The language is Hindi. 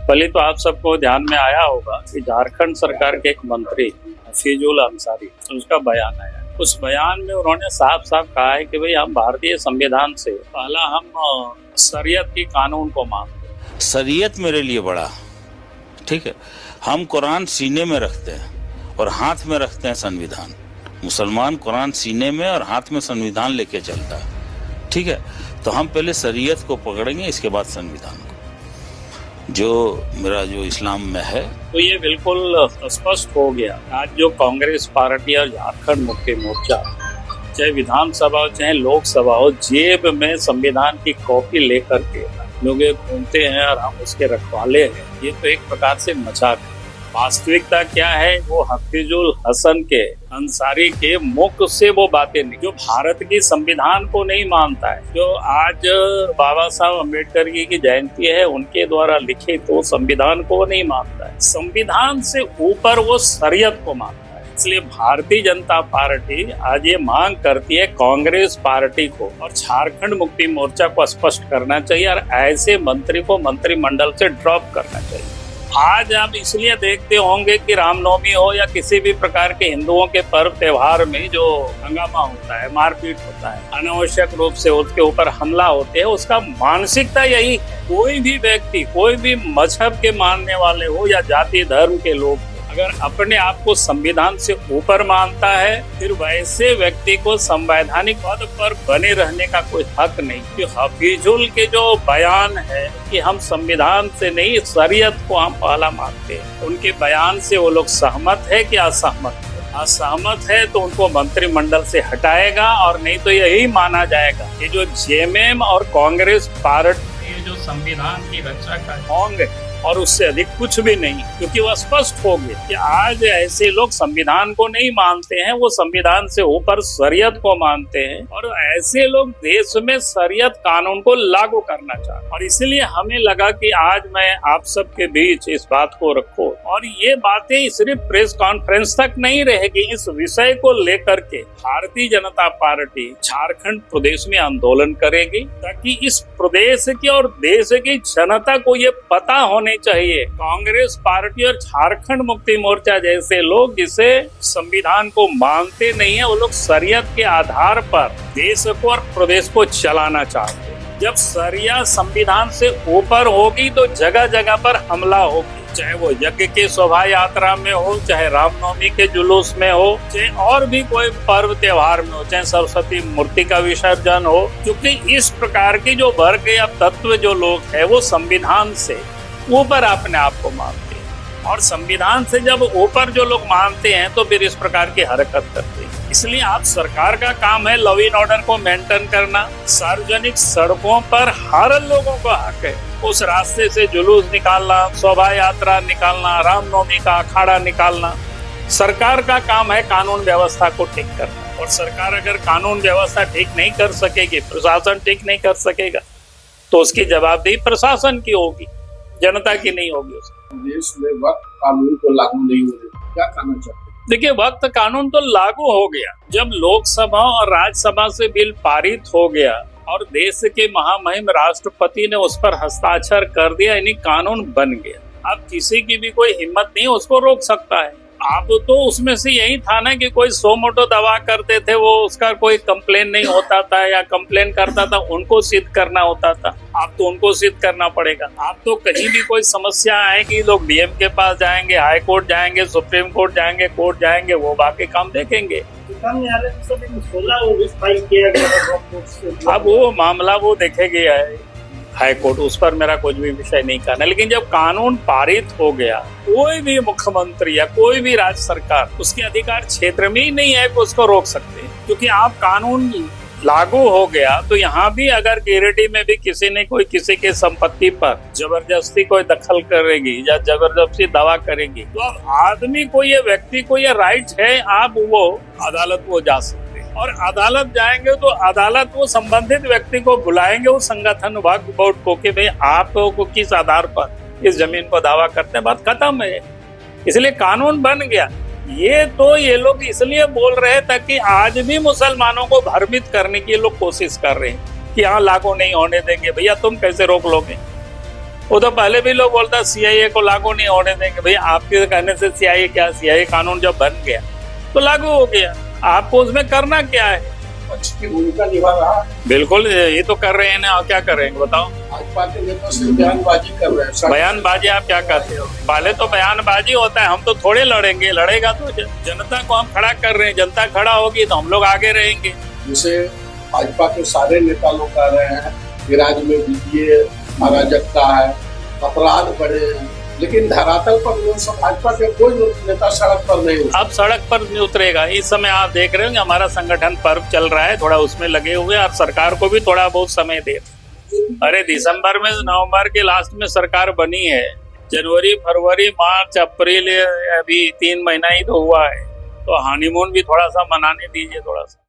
पहले तो आप सबको ध्यान में आया होगा कि झारखंड सरकार के एक मंत्री हफीजुल अंसारी, उसका बयान आया। उस बयान में उन्होंने साफ साफ कहा है कि भाई हम भारतीय संविधान से पहला हम शरीयत की कानून को मानते हैं। शरीयत मेरे लिए बड़ा, ठीक है। हम कुरान सीने में रखते हैं और हाथ में रखते हैं संविधान। मुसलमान कुरान सीने में और हाथ में संविधान लेके चलता है, ठीक है। तो हम पहले शरीयत को पकड़ेंगे, इसके बाद संविधान को, जो मेरा जो इस्लाम में है। तो ये बिल्कुल स्पष्ट हो गया। आज जो कांग्रेस पार्टी और झारखंड मुक्ति मोर्चा, चाहे विधानसभा हो चाहे लोकसभा हो, जेब में संविधान की कॉपी लेकर के लोग घूमते हैं और हम उसके रखवाले हैं। ये तो एक प्रकार से मजाक है। वास्तविकता क्या है, वो हफीजुल हसन के अंसारी के मुख से वो बातें नहीं, जो भारत की संविधान को नहीं मानता है। जो आज बाबा साहब अम्बेडकर की जयंती है, उनके द्वारा लिखित तो संविधान को नहीं मानता है। संविधान से ऊपर वो शरीयत को मानता है। इसलिए भारतीय जनता पार्टी आज ये मांग करती है कांग्रेस पार्टी को और झारखंड मुक्ति मोर्चा को स्पष्ट करना चाहिए और ऐसे मंत्री को मंत्रिमंडल से ड्रॉप करना चाहिए। आज आप इसलिए देखते होंगे कि रामनवमी हो या किसी भी प्रकार के हिंदुओं के पर्व त्योहार में जो हंगामा होता है, मारपीट होता है, अनावश्यक रूप से उसके ऊपर हमला होते हैं, उसका मानसिकता यही है। कोई भी व्यक्ति, कोई भी मजहब के मानने वाले हो या जाति धर्म के लोग, अगर अपने आप को संविधान से ऊपर मानता है, फिर वैसे व्यक्ति को संवैधानिक पद पर बने रहने का कोई हक नहीं। कि हफीजुल के जो बयान है कि हम संविधान से नहीं शरीयत को हम पहला मानते हैं, उनके बयान से वो लोग सहमत है कि असहमत है? असहमत है तो उनको मंत्रिमंडल से हटाएगा, और नहीं तो यही माना जाएगा कि जो जेएमएम और कांग्रेस पार्टी ये जो संविधान की रक्षा का ढोंग है और उससे अधिक कुछ भी नहीं। क्योंकि वो स्पष्ट हो गया कि आज ऐसे लोग संविधान को नहीं मानते हैं, वो संविधान से ऊपर शरीयत को मानते हैं, और ऐसे लोग देश में शरीयत कानून को लागू करना चाहते हैं। और इसलिए हमें लगा कि आज मैं आप सबके बीच इस बात को रखूं, और ये बातें सिर्फ प्रेस कॉन्फ्रेंस तक नहीं रहेगी। इस विषय को लेकर के भारतीय जनता पार्टी झारखंड प्रदेश में आंदोलन करेगी, ताकि इस प्रदेश की और देश की जनता को ये पता होने चाहिए कांग्रेस पार्टी और झारखंड मुक्ति मोर्चा जैसे लोग जिसे संविधान को मानते नहीं है, वो लोग शरीयत के आधार पर देश को और प्रदेश को चलाना चाहते हैं। जब शरीयत संविधान से ऊपर होगी तो जगह जगह पर हमला होगी, चाहे वो यज्ञ के शोभा यात्रा में हो, चाहे रामनवमी के जुलूस में हो, चाहे और भी कोई पर्व त्योहार में हो, चाहे सरस्वती मूर्ति का विसर्जन हो। क्योंकि इस प्रकार की जो वर्ग या तत्व जो लोग है, वो संविधान से ऊपर अपने आप को मानते हैं, और संविधान से जब ऊपर जो लोग मानते हैं तो फिर इस प्रकार की हरकत करते हैं। इसलिए आप सरकार का काम है लॉ एंड ऑर्डर को मेंटेन करना। सार्वजनिक सड़कों पर हर लोगों का हक है उस रास्ते से जुलूस निकालना, शोभा यात्रा निकालना, रामनवमी का अखाड़ा निकालना। सरकार का काम है कानून व्यवस्था को ठीक करना, और सरकार अगर कानून व्यवस्था ठीक नहीं कर सकेगी, प्रशासन ठीक नहीं कर सकेगा, तो उसकी जवाबदेही प्रशासन की होगी, जनता की नहीं होगी। देश में वक्त कानून को लागू नहीं हो रहा, क्या कहना चाहते हैं? देखिए, वक्त कानून तो लागू हो गया जब लोकसभा और राज्यसभा से बिल पारित हो गया और देश के महामहिम राष्ट्रपति ने उस पर हस्ताक्षर कर दिया, यानी कानून बन गया। अब किसी की भी कोई हिम्मत नहीं उसको रोक सकता है। आप तो उसमें से यही था ना कि कोई सो मोटो दवा करते थे, वो उसका कोई कंप्लेन नहीं होता था, या कंप्लेन करता था उनको सिद्ध करना होता था। आप तो उनको सिद्ध करना पड़ेगा। आप तो कहीं भी कोई समस्या आएगी, लोग डीएम के पास जाएंगे, हाई कोर्ट जाएंगे, सुप्रीम कोर्ट जाएंगे, कोर्ट जाएंगे, वो बाकी काम देखेंगे। अब वो मामला वो देखेगी हाई कोर्ट, उस पर मेरा कुछ भी विषय नहीं करना। लेकिन जब कानून पारित हो गया, कोई भी मुख्यमंत्री या कोई भी राज्य सरकार उसके अधिकार क्षेत्र में ही नहीं है कि उसको रोक सकते हैं। क्योंकि आप कानून लागू हो गया तो यहाँ भी अगर गिरिडीह में भी किसी ने कोई किसी के संपत्ति पर जबरदस्ती कोई दखल करेगी या जबरदस्ती दावा करेगी, तो अब आदमी को, ये व्यक्ति को ये राइट है, आप वो अदालत वो जा सकते। और अदालत जाएंगे तो अदालत वो संबंधित व्यक्ति को बुलाएंगे, उस संगठन वक्फ बोर्ड को, कि भाई आप को किस आधार पर इस जमीन को दावा करते हैं, बात खत्म है। इसलिए कानून बन गया। ये लोग इसलिए बोल रहे हैं ताकि आज भी मुसलमानों को भ्रमित करने की लोग कोशिश कर रहे हैं कि यहाँ लागू नहीं होने देंगे। भैया तुम कैसे रोक लोगे? वो तो पहले भी लोग बोलता सीआईए को लागू नहीं होने देंगे। भाई आपके कहने से सीआईए क्या, सीआईए कानून जब बन गया तो लागू हो गया, आपको उसमें करना क्या है? अच्छी भूमिका निभा रहा। बिल्कुल, ये तो कर रहे हैं ना, और क्या करेंगे बताओ? भाजपा के नेता सिर्फ बयानबाजी कर रहे हैं। बयानबाजी आप क्या करते हो? पहले तो बयानबाजी होता है, हम तो थोड़े लड़ेंगे, लड़ेगा तो जनता को हम खड़ा कर रहे हैं, जनता खड़ा होगी तो हम लोग आगे रहेंगे। जिसे भाजपा के सारे नेता लोग कह रहे हैं कि राज्य में वित्तीय अराजकता है, अपराध बढ़े हैं, लेकिन धरातल पर जो सब भाजपा के कोई नेता सड़क पर नहीं उतरे। अब सड़क पर नहीं उतरेगा। इस समय आप देख रहे हो हमारा संगठन पर्व चल रहा है, थोड़ा उसमें लगे हुए हैं और सरकार को भी थोड़ा बहुत समय दे। अरे दिसंबर में, नवंबर के लास्ट में सरकार बनी है, जनवरी फरवरी मार्च अप्रैल अभी 3 महीना ही तो हुआ है, तो हनीमून भी थोड़ा सा मनाने दीजिए थोड़ा सा।